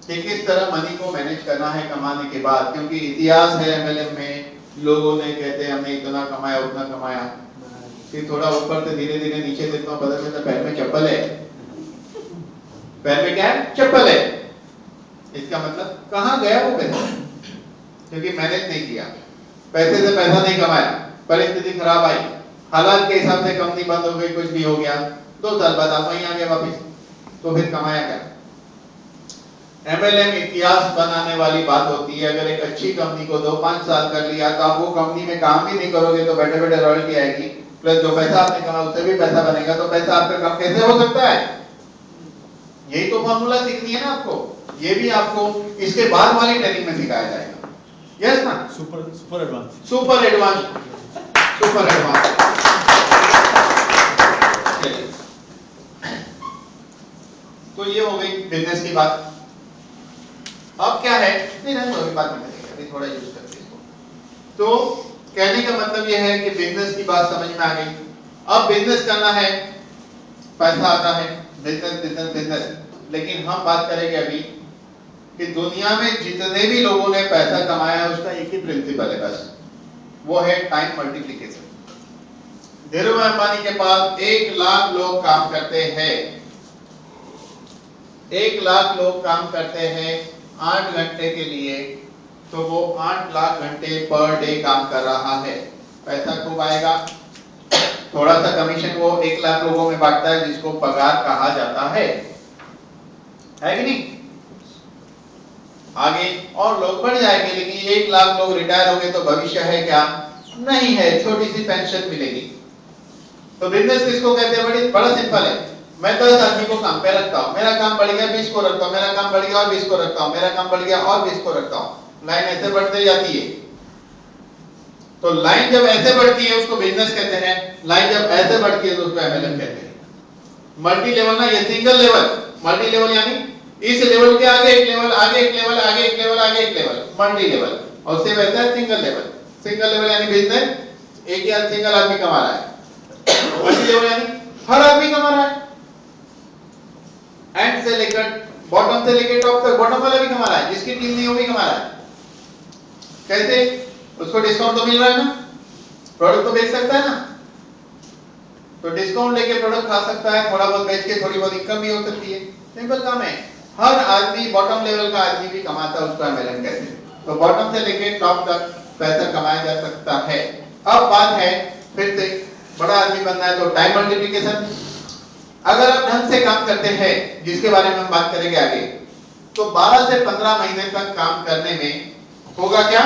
कि किस तरह मनी को मैनेज करना है कमाने के बाद, क्योंकि इतिहास है एमएलए में, लोगों ने कहते हैं हमने इतना कमाया उतना कमाया, फिर थोड़ा ऊपर से धीरे धीरे नीचे देखता हूं पता चलता पैर में चप्पल है। पैर में क्या है? चप्पल है। इसका मतलब कहां गया वो पैसा? क्योंकि मैनेज नहीं किया, पैसे से पैसा नहीं कमाया, परिस्थिति खराब आई, हालात के हिसाब से कंपनी बंद हो गई, कुछ भी हो गया, 2 साल बाद आप वहीं आ गए वापस, तो फिर कमाया क्या? एमएलएम इतिहास बनाने वाली बात होती है। अगर एक अच्छी कंपनी को 2-5 साल कर लिया तो आप वो कंपनी में काम भी नहीं करोगे तो बैठे बैठे रॉयल्टी आएगी, प्लस जो पैसा आपने कमाया उससे भी पैसा बनेगा, तो पैसा आपका कम कैसे हो सकता है? यही तो फॉर्मूला सीखनी है ना आपको, ये भी आपको इसके बाद वाली ट्रेनिंग में सिखाया जाएगा। यस ना? Super advance, super advance, super advance. तो ये हो गई बिजनेस की बात। अब क्या है, नहीं नहीं अभी बात नहीं करेंगे, अभी थोड़ा यूज करते हैं इसको। तो कहने का मतलब ये है कि बिजनेस की बात समझ में आ गई। अब बिजनेस करना है, पैसा आता है, बिजनेस बिजनेस बिजनेस। लेकिन हम बात करेंगे अभी कि दुनिया में जितने भी लोगों ने पैसा कमाया है उसका एक ही प्रिंसिपल है बस, वो है टाइम मल्टीप्लिकेशन। धीरूभाई अंबानी के पास 1 लाख लोग काम करते हैं, 1 लाख लोग काम करते हैं 8 घंटे के लिए, तो वो 8 लाख घंटे पर डे काम कर रहा है। पैसा खूब आएगा, थोड़ा सा कमीशन वो 1 लाख लोगों में बांटता है जिसको पगार कहा जाता है कि नहीं? आगे और लोग बढ़ जाएंगे, लेकिन 1 लाख लोग रिटायर हो गए तो भविष्य है क्या? नहीं है, छोटी सी पेंशन मिलेगी। तो बिजनेस किसको कहते हैं? बड़ा सिंपल है। मैं 10 आदमी को काम पे रखता हूं, मेरा काम बढ़ गया 20 को रखता हूं, मेरा काम बढ़ गया और 20 को रखता हूं, मेरा काम बढ़ गया और 20 को रखता हूं। लाइन ऐसे बढ़ते जाती है। तो लाइन जब ऐसे बढ़ती है उसको बिजनेस कहते हैं, लाइन जब ऐसे बढ़ती है तो उसको एमएलएम कहते हैं। मल्टी लेवल ना, ये सिंगल लेवल, मल्टी लेवल यानी इस लेवल के आगे एक लेवल, आगे एक लेवल, आगे एक लेवल, आगे एक लेवल, मल्टी लेवल। और उससे वैसा है सिंगल लेवल। सिंगल लेवल यानी बिजनेस एक या सिंगल आदमी कमा रहा है, मल्टी लेवल यानी हर आदमी कमा रहा है, एंड से लेकर बॉटम से लेकर टॉप तक, बॉटम वाला भी कमा रहा है, जिसकी टीम नहीं हो भी कमा रहा है। कैसे? उसको डिस्काउंट तो मिल रहा है ना, प्रोडक्ट तो बेच सकता है ना, तो डिस्काउंट लेके प्रोडक्ट खा सकता है, थोड़ा बहुत बेच के थोड़ी बहुत इनकम भी हो सकती है। सिंपल काम है। हर आदमी, बॉटम लेवल का आदमी भी कमाता है, उसको एमएलएम कहते हैं। तो बॉटम से लेके टॉप तक पैसा कमाया जा सकता है। अब बात है फिर से बड़ा आदमी बनना है तो टाइम मल्टीप्लिकेशन। अगर आप ढंग से काम करते हैं, जिसके बारे में हम बात करेंगे आगे, तो 12 से 15 महीने तक काम करने में होगा क्या?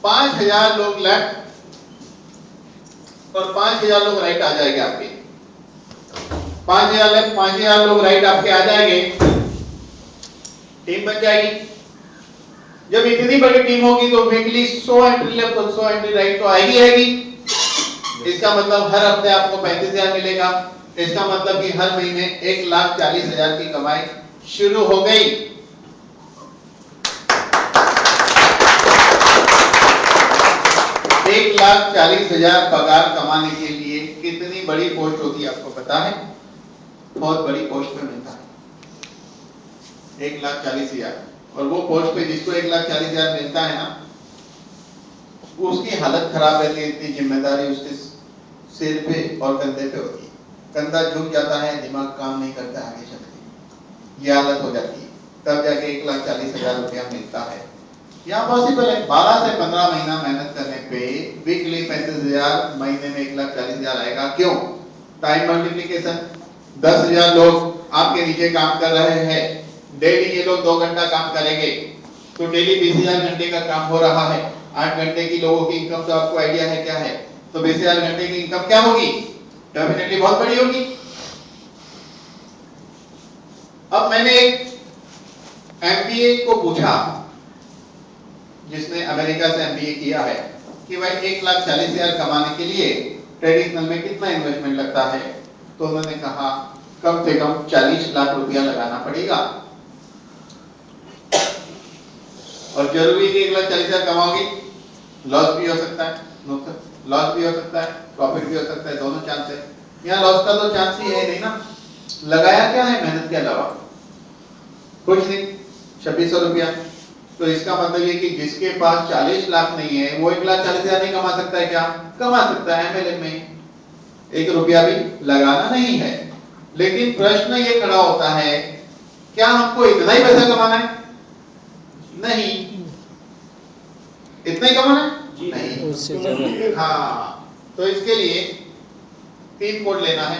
5000 लोग लेफ्ट और 5000 लोग राइट आ जाएंगे आपके। 5000 लेफ्ट 5000 लोग राइट आपके आ जाएंगे, टीम बन जाएगी। जब इतनी बड़ी टीम होगी तो वीकली 100 एंट्री लेफ्ट और 100 एंट्री राइट तो आएगी। इसका मतलब हर हफ्ते आपको 35,000 मिलेगा। इसका मतलब कि हर महीने 1,40,000 की कमाई शुरू हो गई। एक 1,40,000 पगार कमाने के लिए कितनी बड़ी पोस्ट होती है आपको पता है? बहुत बड़ी पोस्ट पे मिलता है 1,40,000। और वो पोस्ट पे जिसको 1,40,000 मिलता है ना, उसकी हालत खराब रहती है। इतनी जिम्मेदारी उसके सिर पे और कंधे पे होती है, कंधा झुक जाता है, दिमाग काम नहीं करता आगे चल के, ये हालत हो जाती है। तब जाके 1,40,000 रुपया मिलता है। यहाँ पॉसिबल है 12 से 15 महीना मेहनत करने पे वीकली 35,000, महीने में 1,40,000 आएगा। क्यों? Time multiplication. 10,000 लोग आपके नीचे काम कर रहे हैं, डेली ये लोग 2 घंटा काम करेंगे तो डेली 20,000 घंटे का काम हो रहा है। 8 घंटे की लोगों की इनकम तो आपको आइडिया है क्या है, तो 20,000 घंटे की इनकम क्या होगी, डेफिनेटली बहुत बड़ी होगी। अब मैंने एक एमबीए को पूछा जिसने अमेरिका से एमबीए किया है कि भाई 1,40,000 कमाने के लिए ट्रेडिशनल में कितना इन्वेस्टमेंट लगता है, तो उन्होंने कहा कम से कम 40 लाख रुपया लगाना पड़ेगा। और जरूरी है कि 1,40,000 कमाओगे, लॉस भी हो सकता है, लॉस भी हो सकता है, प्रॉफिट भी हो सकता है, दोनों चांस है। यहाँ लॉस का तो चांस ही है नहीं ना। लगाया क्या है मेहनत के अलावा, कुछ नहीं, 2600 रुपया। तो इसका मतलब ये कि जिसके पास 40 लाख नहीं है वो 1,40,000 नहीं कमा सकता है क्या, कमा सकता है। एमएलएम में 1 रुपया भी लगाना नहीं है। लेकिन प्रश्न ये खड़ा होता है, क्या हमको इतना ही पैसा कमाना है? नहीं। इतना ही कमाना है? नहीं, उससे ज्यादा। हाँ, तो इसके लिए 3 कोड लेना है,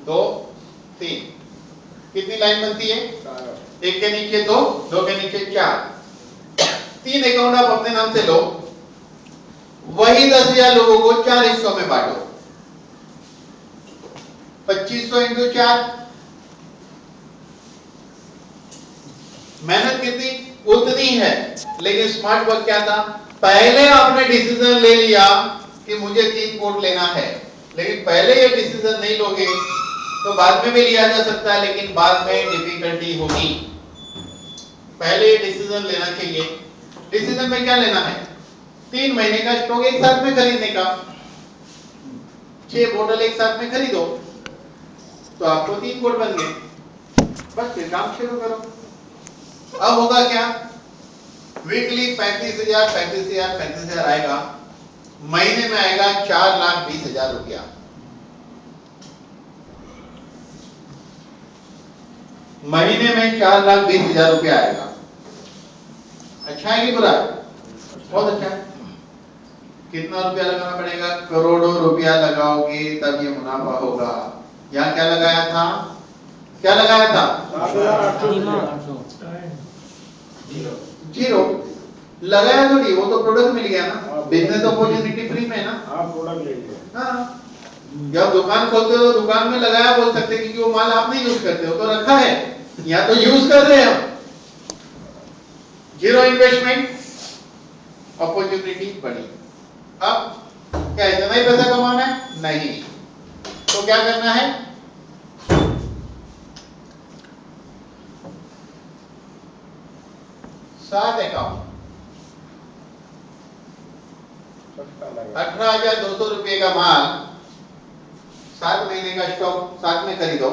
2 3। कितनी लाइन बनती है? 1 के नीचे 2, 2 के नीचे 4। 3 अकाउंट आप अपने नाम से लो, वही 10,000 लोगों को 4 हिस्सों में बांटो। 2500 इंटू 4। मेहनत कितनी? उतनी है। लेकिन स्मार्ट वर्क क्या था, पहले आपने डिसीजन ले लिया कि मुझे 3 कोड लेना है, लेकिन पहले ये डिसीजन नहीं लोगे तो बाद में भी लिया जा सकता है, लेकिन बाद में डिफिकल्टी होगी। पहले ये डिसीजन लेना चाहिए। डिसीजन में क्या लेना है? 3 महीने का स्टॉक एक साथ में खरीदने का। 6 बोतल एक साथ में खरीदो तो आपको 3 कोड बन गए। बस फिर काम शुरू करो। अब होगा क्या, वीकली 35,000 35,000 35,000 आएगा, महीने में आएगा 4,20,000 रुपया। महीने में 4,20,000 रुपया आएगा। अच्छा है कि बुरा है? बहुत अच्छा है। कितना रुपया लगाना पड़ेगा? करोड़ों रुपया लगाओगे तब ये मुनाफा होगा। यहाँ क्या लगाया था? क्या लगाया था? 0 लगाया थोड़ी, वो तो प्रोडक्ट मिल गया ना। बिजनेस अपॉर्चुनिटी फ्री में ना। प्रोडक्ट ले लिया। हाँ, जब दुकान खोलते हो दुकान में लगाया बोल सकते क्योंकि वो माल आप नहीं यूज करते हो, तो रखा है, या तो यूज कर रहे हैं हम। 0 इन्वेस्टमेंट, अपॉर्चुनिटी बड़ी। अब क्या इतना ही पैसा कमाना है? नहीं। तो क्या करना है? सात अकाउंट, 18,200 रुपए का माल, 7 महीने का स्टॉक साथ में खरीदो।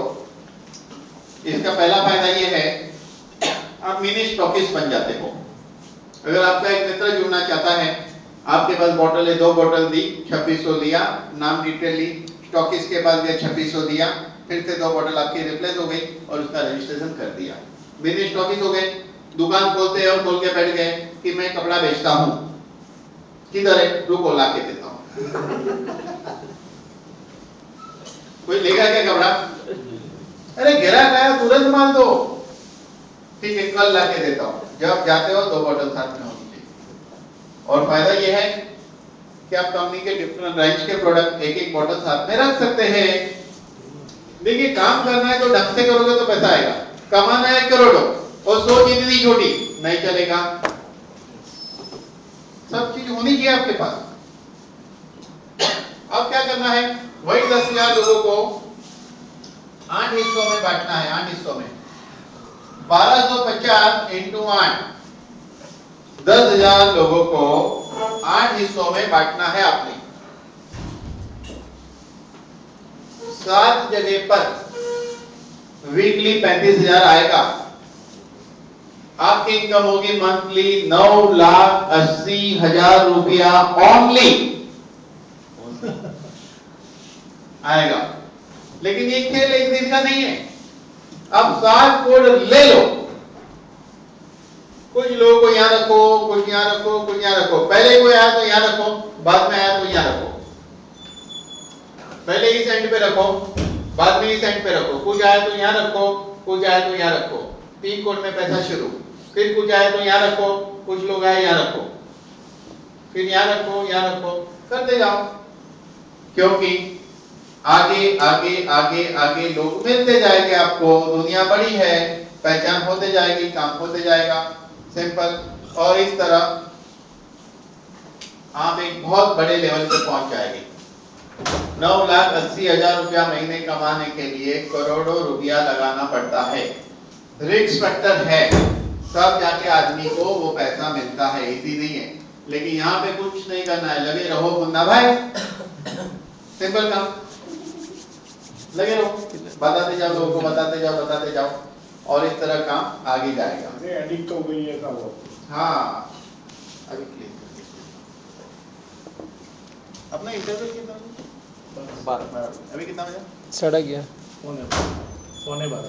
इसका पहला फायदा ये है, आप मिनी स्टॉकिस्ट बन जाते हो। अगर आपका एक मित्र जुड़ना चाहता है, आपके पास बोतल है, 2 बोतल दी, 2600 दिया, नाम डिटेल ली, स्टॉकिस्ट के पास गया 2600 दिया, फिर से 2 बोतल आपकी रिप्लेस हो गई और उसका रजिस्ट्रेशन कर दिया, मिनी स्टॉकिस्ट हो गए। दुकान खोलते हैं और खोल के बैठ गए कि मैं कपड़ा बेचता हूं। किधर है? रुको ला के देता हूं। कोई लेगा क्या कपड़ा? अरे गिराक आया तुरंत माल दो। ठीक है, कल ला के देता हूं। जब जाते हो 2 बोतल साथ में होनी चाहिए। और फायदा यह है कि आप कंपनी के डिफरेंट रेंज के प्रोडक्ट एक बोतल साथ में रख सकते हैं। देखिए, काम करना है तो ढंग से करोगे तो पैसा आएगा। कमाना है करोड़ों और सोच इतनी छोटी, नहीं चलेगा। सब चीज होनी चाहिए आपके पास। अब क्या करना है? वही 10,000 लोगों को 8 हिस्सों में बांटना है। 8 हिस्सों में 1250 इंटू 8, 10,000 लोगों को 8 हिस्सों में बांटना है आपने। 7 जगह पर वीकली 35,000 आएगा। आपकी इनकम होगी मंथली 9,80,000 रुपया ओनली आएगा। लेकिन ये खेल एक दिन का नहीं है। अब 7 कोड ले लो, कुछ लोगों को यहां रखो, कुछ यहां रखो, कुछ यहां रखो। पहले कोई आया तो यहां रखो, बाद में आया तो यहां रखो। पहले इस एंड पे रखो, बाद में इस एंड पे रखो, कुछ आए तो यहाँ रखो, कुछ आए तो यहाँ रखो, 3 कोड में पैसा शुरू, फिर कुछ आए तो यहाँ रखो, कुछ लोग आए यहाँ रखो, फिर यहाँ रखो, यहाँ रखो, करते जाओ, क्योंकि आगे आगे आगे आगे लोग मिलते जाएंगे आपको, दुनिया बड़ी है, पहचान होते जाएगी, काम होते जाएगा, सिंपल। और इस तरह आप एक बहुत बड़े लेवल पे पहुंच जाएंगे। 9,80,000 रुपया महीने कमाने के लिए करोड़ों रुपया लगाना पड़ता है, रिस्क फैक्टर है, तब जाके आदमी को वो पैसा मिलता है, इजी नहीं है। लेकिन यहाँ पे कुछ नहीं करना है, लगे रहो मुन्ना भाई, सिंपल काम, लगे रहो, बताते जाओ लोगों को, बताते जाओ और इस तरह काम आगे जाएगा। एडिक्ट हो गई है सब। हाँ, अभी क्लिक अपना इंटरव्यू कितना 12 अभी कितना बजा? 11:30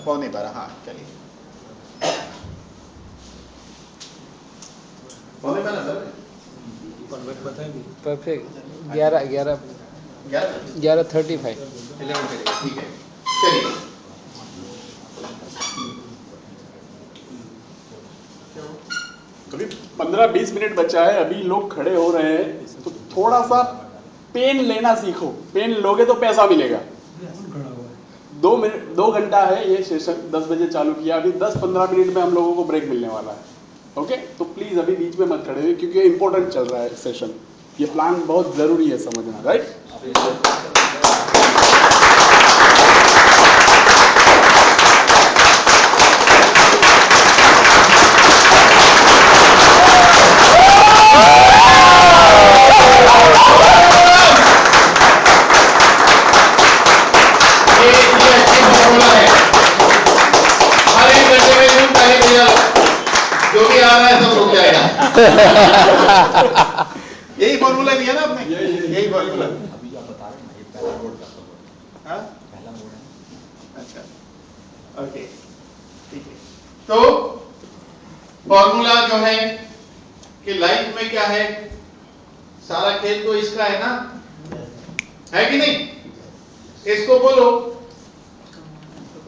पौने 12। हाँ चलिए, पौने 12 परफेक्ट। 11:35 ठीक है, चलिए। अभी 15-20 मिनट बचा है, अभी लोग खड़े हो रहे हैं, तो थोड़ा सा पेन लेना सीखो, पेन लोगे तो पैसा मिलेगा। 2 घंटा है ये सेशन, 10 बजे चालू किया, अभी 10-15 मिनट में हम लोगों को ब्रेक मिलने वाला है। ओके, तो प्लीज अभी बीच में मत खड़े हुए, क्योंकि इंपॉर्टेंट चल रहा है सेशन, ये प्लान बहुत जरूरी है समझना, राइट? यही फॉर्मूला दिया ना आपने, यही फॉर्मूला। अभी आप बता रहे हैं ना, ये पहला मोड का हाँ? पहला मोड है। अच्छा, ओके, ठीक है। तो फॉर्मूला जो है कि लाइफ में क्या है, सारा खेल तो इसका है ना, है कि नहीं? इसको बोलो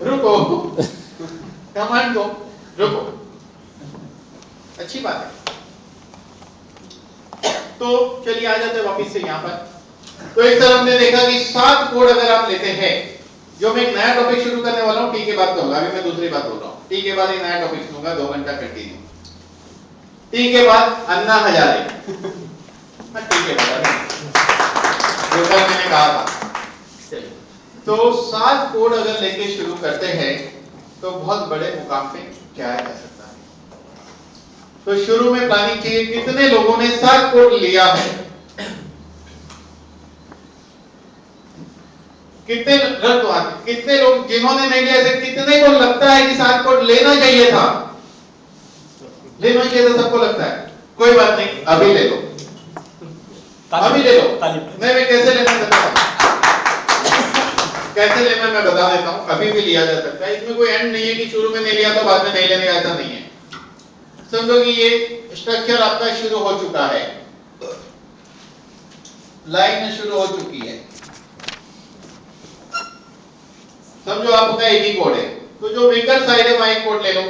रुको, कमांड को रुको, अच्छी बात है। तो चलिए आ जाते हैं वापिस से यहाँ पर। तो इस तरह हमने देखा कि 7 कोड अगर आप लेते हैं, जो मैं एक नया टॉपिक शुरू करने वाला हूं, टी के बाद कहूंगा, अभी मैं दूसरी बात बोल रहा हूं, टी के बाद एक नया टॉपिक लूंगा, 2 घंटा कंटिन्यू। टी के बाद अन्ना हजारे, टी के बाद जो कल मैंने कहा था। चलिए, तो 7 कोड अगर लेके शुरू करते हैं तो बहुत बड़े मुकाम पे जाया जा सकता है। तो शुरू में प्लानिंग चाहिए, कितने लोगों ने 7 कोड लिया है, कितने रख दो हाथ, कितने लोग जिन्होंने नहीं लिया, कितने को लगता है कि 7 कोड लेना चाहिए था, लेना चाहिए था, सबको लगता है, कोई बात नहीं, अभी ले लो, अभी ले लो। मैं कैसे लेना चाहता हूं, कैसे लेना मैं बता देता हूं, अभी भी लिया जा सकता है, इसमें कोई एंड नहीं है कि शुरू में नहीं लिया तो बाद में नहीं लेने का, ऐसा नहीं है। समझो कि ये स्ट्रक्चर आपका शुरू हो चुका है, लाइन शुरू हो चुकी है, समझो आपका एक ही कोड है, तो जो वीकर साइड है वहां एक कोड ले लो,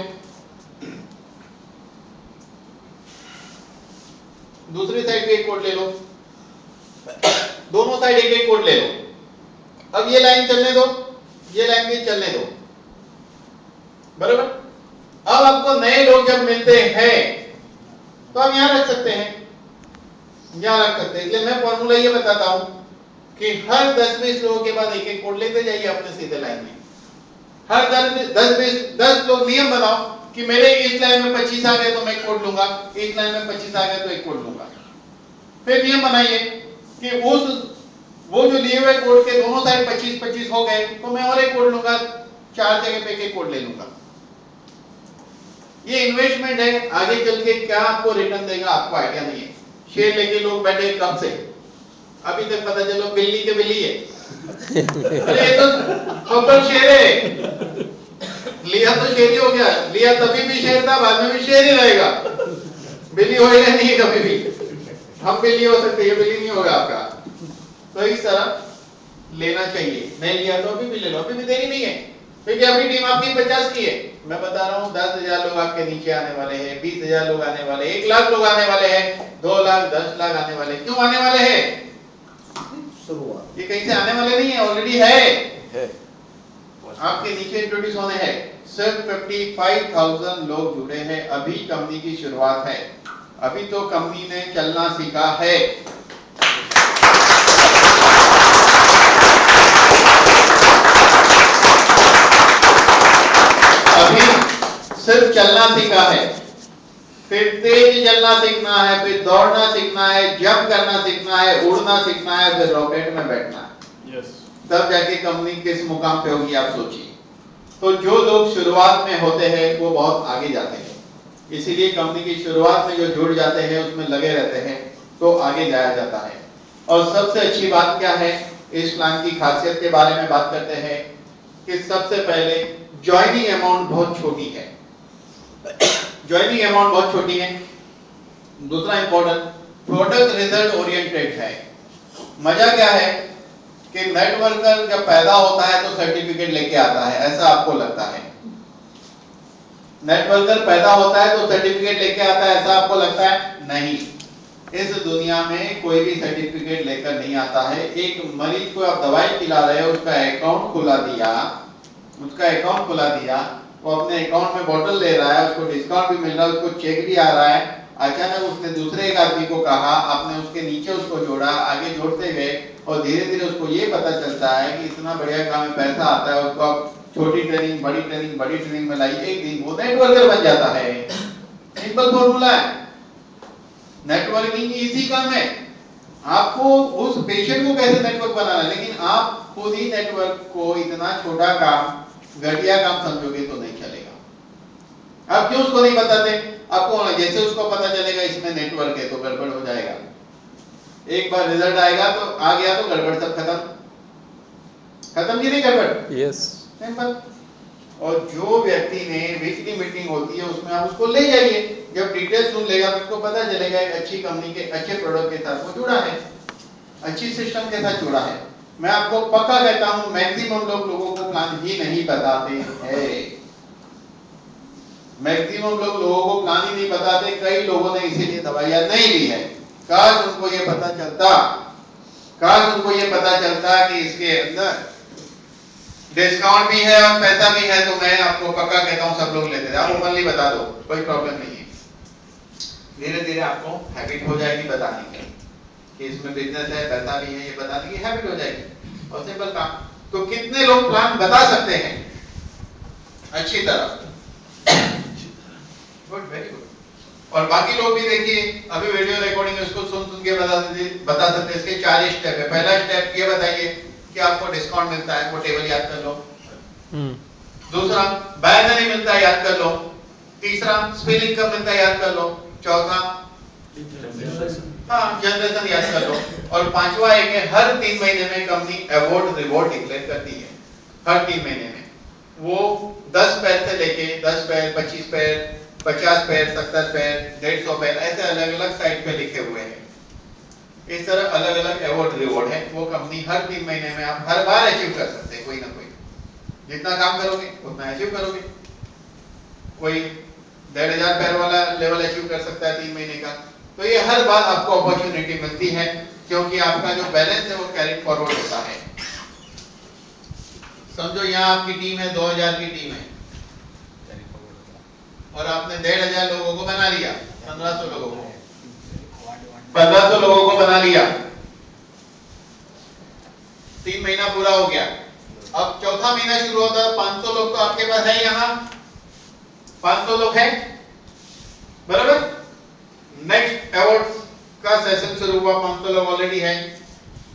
दूसरी साइड भी एक कोड ले लो, दोनों साइड एक एक कोड ले लो। अब ये लाइन चलने दो, ये लाइन भी चलने दो, बराबर। अब आपको नए लोग जब मिलते हैं तो आप यहां रख सकते हैं, यहां रख सकते हैं। इसलिए मैं फॉर्मूला ये बताता हूं कि हर 10-20 लोगों के बाद एक एक कोड लेते जाइए अपने सीधे लाइन में। हर 10 लोग नियम बनाओ कि मेरे इस लाइन में 25 आ गए तो मैं एक कोड लूंगा, इस लाइन में 25 आ गए तो एक कोड लूंगा। फिर नियम बनाइए कि वो जो लिए हुए कोड के दोनों साइड 25-25 हो गए तो मैं और एक कोड लूंगा, 4 जगह पे एक कोड ले लूंगा। ये इन्वेस्टमेंट है, आगे चल के क्या आपको रिटर्न देगा आपको आइडिया नहीं है। शेयर लेके लोग बैठे कब से, अभी तक पता चलो बिल्ली के बिल्ली है, अरे ये तो खबर शेर है, लिया तो शेर ही हो गया, लिया तभी भी शेर था, बाद में भी शेर ही रहेगा, बिल्ली होएगा नहीं कभी भी। हम बिल्ली हो सकते, ये बिल्ली नहीं होगा आपका। तो इस तरह लेना चाहिए, नहीं लिया तो अभी भी ले लो, अभी भी देरी नहीं है, क्योंकि अभी टीम आपकी 50 की है। मैं बता रहा हूँ 10,000 लोग आपके नीचे आने वाले हैं, 20,000 लोग आने वाले, 1 लाख लोग आने वाले हैं, 2 लाख 10 लाख आने वाले। क्यों आने वाले हैं? शुरुआत ये कहीं से आने वाले नहीं है, ऑलरेडी है आपके नीचे इंट्रोड्यूस होने हैं। सिर्फ 55,000 लोग जुड़े हैं, अभी कंपनी की शुरुआत है, अभी तो कंपनी ने चलना सीखा है। अभी सिर्फ चलना सीखा है, फिर तेज चलना सीखना है, फिर दौड़ना सीखना है, जंप करना सीखना है, उड़ना सीखना है, फिर रॉकेट में बैठना है। तब जाके कंपनी किस मुकाम पे होगी आप सोचिए। तो जो लोग शुरुआत में होते हैं वो बहुत आगे जाते हैं, इसीलिए कंपनी की शुरुआत में जो जुड़ जाते हैं उसमें लगे रहते हैं तो आगे जाया जाता है। और सबसे अच्छी बात क्या है, इस प्लान की खासियत के बारे में बात करते हैं कि सबसे पहले ज्वाइनिंग अमाउंट बहुत छोटी है, ज्वाइनिंग अमाउंट बहुत छोटी है। दूसरा इंपॉर्टेंट, प्रोडक्ट रिजल्ट ओरिएंटेड है। मजा क्या है कि नेटवर्कर जब पैदा होता है तो सर्टिफिकेट लेके आता है, ऐसा आपको लगता है। नेटवर्कर पैदा होता है तो सर्टिफिकेट लेके आता है, ऐसा आपको लगता है? नहीं, इस दुनिया में कोई भी सर्टिफिकेट लेकर नहीं आता है। एक मरीज को आप दवाई खिला रहे हो, उसका अकाउंट खुला दिया, वो अपने अकाउंट में बोतल ले रहा है, उसको डिस्काउंट भी मिल रहा है, उसको चेक भी आ रहा है। अचानक उसने दूसरे एक आदमी को कहा, आपने उसके नीचे उसको जोड़ा, आगे जोड़ते गए और धीरे धीरे उसको ये पता चलता है कि इतना बढ़िया काम में पैसा आता है, उसको आप छोटी ट्रेनिंग बड़ी ट्रेनिंग में लाई, एक दिन वो नेटवर्कर बन जाता है। सिंपल फॉर्मूला है, नेटवर्किंग इजी काम है। आपको उस पेशेंट को कैसे नेटवर्क बनाना है, लेकिन आप खुद ही नेटवर्क को इतना छोटा काम, घटिया काम समझोगे तो नहीं चलेगा। आप क्यों उसको नहीं बताते? आपको जैसे उसको पता चलेगा इसमें नेटवर्क है तो गड़बड़ हो जाएगा। एक बार रिजल्ट आएगा तो आ गया तो गड़बड़ सब खत्म की नहीं गड़बड़? यस। सिंपल। और जो व्यक्ति ने वीकली मीटिंग होती है उसमें आप उसको ले जाइए, जब डिटेल सुन लेगा तो उसको पता चलेगा एक अच्छी कंपनी के अच्छे प्रोडक्ट के साथ वो जुड़ा है, अच्छी सिस्टम के साथ जुड़ा है। मैं आपको पक्का कहता हूं मैक्सिमम लोगों को प्लान ही नहीं बताते हैं, मैक्सिमम लोगों को प्लान ही नहीं बताते। कई लोगों ने इसीलिए दवाइयां नहीं ली है। काश उनको ये पता चलता कि इसके अंदर डिस्काउंट भी है और पैसा भी है, तो मैं आपको पक्का कहता हूं सब लोग लेते थे। आप ओपनली बता दो, कोई प्रॉब्लम नहीं है। धीरे धीरे आपको हैबिट हो जाएगी बताने की कि इसमें बिजनेस है, पैसा भी है, ये बताने की हैबिट हो जाएगी। और सिंपल काम। तो कितने लोग प्लान बता सकते हैं अच्छी तरह? Good, very good. और बाकी लोग भी देखिए, अभी वीडियो रिकॉर्डिंग इसको सुन के बता सकते हैं। इसके 4 स्टेप है। पहला स्टेप ये बताइए कि आपको डिस्काउंट मिलता है, वो टेबल याद कर लो। दूसरा, बैग नहीं मिलता है, याद कर लो। तीसरा, स्पिलिंग कब मिलता है, याद कर लो। चौथा, जनरेशन याद कर लो। और पांचवा एक है, हर 3 महीने में कंपनी अवार्ड रिवॉर्ड डिक्लेयर करती है। हर 3 महीने में वो 10 पैर से लेके 10 पैर, 25 पैर, 50 पैर, 70 पैर, 150 पैर, ऐसे अलग अलग साइड पे लिखे हुए हैं। इस तरह अलग अलग अवार्ड रिवॉर्ड है। वो कंपनी हर 3 महीने में आप हर बार अचीव कर सकते हैं, कोई ना कोई। जितना काम करोगे उतना अचीव करोगे। कोई 1,500 पैर वाला लेवल अचीव कर सकता है 3 महीने का। तो ये हर बार आपको अपॉर्चुनिटी मिलती है, क्योंकि आपका जो बैलेंस है वो कैरी फॉरवर्ड होता है। समझो यहाँ आपकी टीम है, 2000 की टीम है, और आपने 1,500 लोगों को बना लिया, 1500 लोगों को 1500 लोगों को बना लिया। 3 महीना पूरा हो गया। अब चौथा महीना शुरू होता है, 500 लोग तो आपके पास है, यहाँ 500 लोग हैं, बराबर। नेक्स्ट अवार्ड का सेशन शुरू हुआ, 500 लोग ऑलरेडी हैं।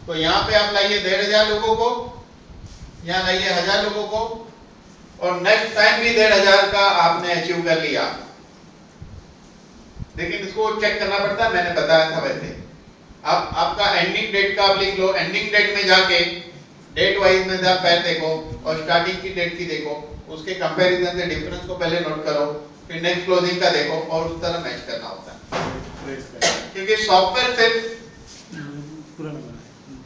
तो यहाँ पे आप लाइए 1,500 लोगों को, यहाँ लाइए 1000 लोगों को, और नेक्स्ट टाइम भी 1,500 का आपने अचीव कर लिया। लेकिन इसको चेक करना पड़ता है, मैंने बताया था वैसे। अब आपका एंडिंग डेट का आप लिख लो, एंडिंग डेट में जाके डेट वाइज में आप पहले देखो और स्टार्टिंग की डेट की देखो, उसके कंपैरिजन से डिफरेंस को पहले नोट करो, फिर नेक्स्ट क्लोजिंग का देखो और उस तरह मैच करना होता है। क्योंकि सॉफ्टवेयर सिर्फ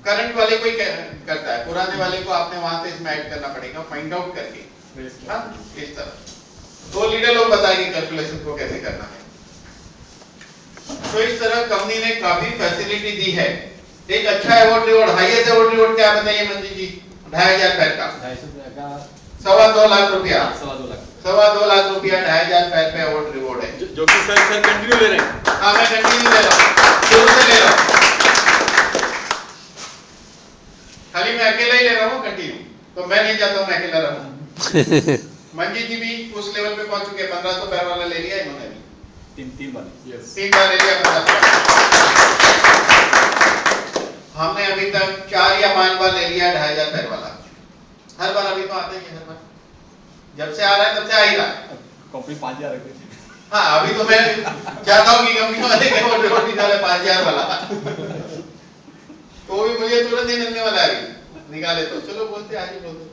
करंट वाले को ही करता है, पुराने वाले को आपने वहां से इसमें ऐड करना पड़ेगा, फाइंड आउट करके। हाँ, इस तरह तो लीडर लोग बताएंगे कैलकुलेशन को कैसे करना है। तो इस तरह कंपनी ने काफी फैसिलिटी दी है। एक अच्छा award reward, highest award reward क्या बताइए मंजी जी? 2500 पैर का, 2.25 लाख रुपया, 2.25 लाख रुपया 2500 पैर पे अवार्ड रिवॉर्ड है। जो कि सर कंटिन्यू ले रहे हैं। हाँ, मैं कंटिन्यू ले रहा हूँ, शुरू से ले रहा हूँ, खाली मैं अकेला ही ले रहा हूँ कंटिन्यू, तो मैं नहीं चाहता हूँ मैं अकेला रहूँ। मंजी जी भी उस लेवल पे पहुंच चुके हैं, 1500 पैर वाला ले लिया इन्होंने भी, तीन बार। यस, 3 बार ले लिया 1500। हमने अभी तक 4 या 5 बार ले लिया 2500 पैर वाला, हर बार अभी तो आता ही है, हर बार जब से आ रहा है तब से आ ही रहा है। कंपनी 5000 रखी थी। हाँ, अभी तो मैं चाहता हूँ कि कंपनी वाले के वो रिवॉर्ड निकाले 5000 वाला, तो भी मुझे तुरंत ही मिलने वाला है, निकाले तो चलो बोलते आज ही बोलते।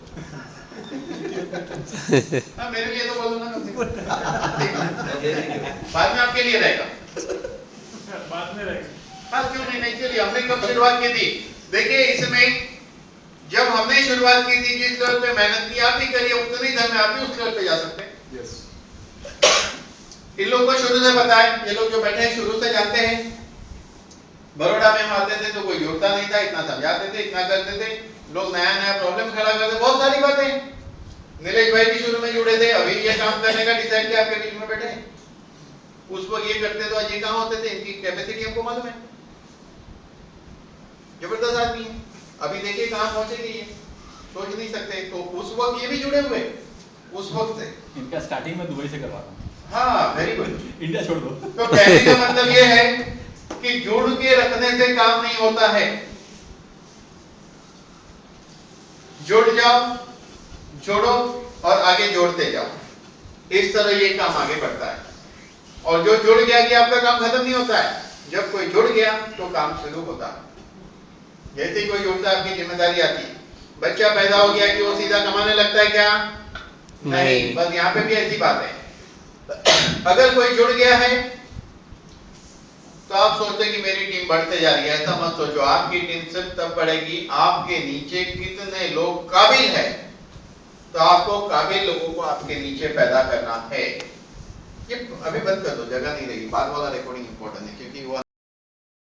हाँ, मेरे लिए तो बोलो ना कम से कम, बाद में आपके लिए रहेगा, बाद में रहेगा। हाँ क्यों नहीं, चलिए हमने कब शुरुआत की थी? देखिए इसमें जब हमने शुरुआत की थी, जिस लेवल पे मेहनत की आप भी करिए, उतनी दर में आप भी उस लेवल पे जा सकते हैं। यस, इन लोगों को शुरू से पता है, ये लोग जो बैठे हैं शुरू से जानते हैं। बड़ौदा में हम आते थे तो कोई जोड़ता नहीं था, इतना समझाते थे, इतना करते थे, लोग नया नया प्रॉब्लम खड़ा करते, बहुत सारी बातें। नीलेश भाई भी शुरू में जुड़े थे, अभी ये काम करने का डिसाइड किया, आपके बीच में बैठे हैं। उस वक्त ये करते तो आज ये कहां होते थे, इनकी कैपेसिटी हमको मालूम है, जबरदस्त आदमी है। अभी देखिए कहां पहुंचेगी ये, सोच नहीं सकते। तो उस वक्त ये भी जुड़े हुए, उस वक्त से। इनका स्टार्टिंग में दुबई से करवाना। हाँ, वेरी गुड। इंडिया छोड़ दो। तो कहने का मतलब ये है कि जुड़ के रखने से काम नहीं होता है, जुड़ जाओ, जोड़ो और आगे जोड़ते जाओ, इस तरह ये काम आगे बढ़ता है। और जो जुड़ गया कि आपका काम खत्म नहीं होता है, जब कोई जुड़ गया तो काम शुरू होता है। जैसे ही कोई जुड़ता है आपकी जिम्मेदारी आती है। बच्चा पैदा हो गया कि वो सीधा कमाने लगता है क्या? नहीं, बस यहाँ पे भी ऐसी बात है। अगर कोई जुड़ गया है तो आप सोचते कि मेरी टीम बढ़ते जा रही है, ऐसा मत सोचो। आपकी टीम सिर्फ तब बढ़ेगी आपके नीचे कितने लोग काबिल है, तो आपको काबिल लोगों को आपके नीचे पैदा करना है। ये अभी बंद कर दो, जगह नहीं रहेगी, बाद वाला रिकॉर्डिंग इंपॉर्टेंट है, क्योंकि वो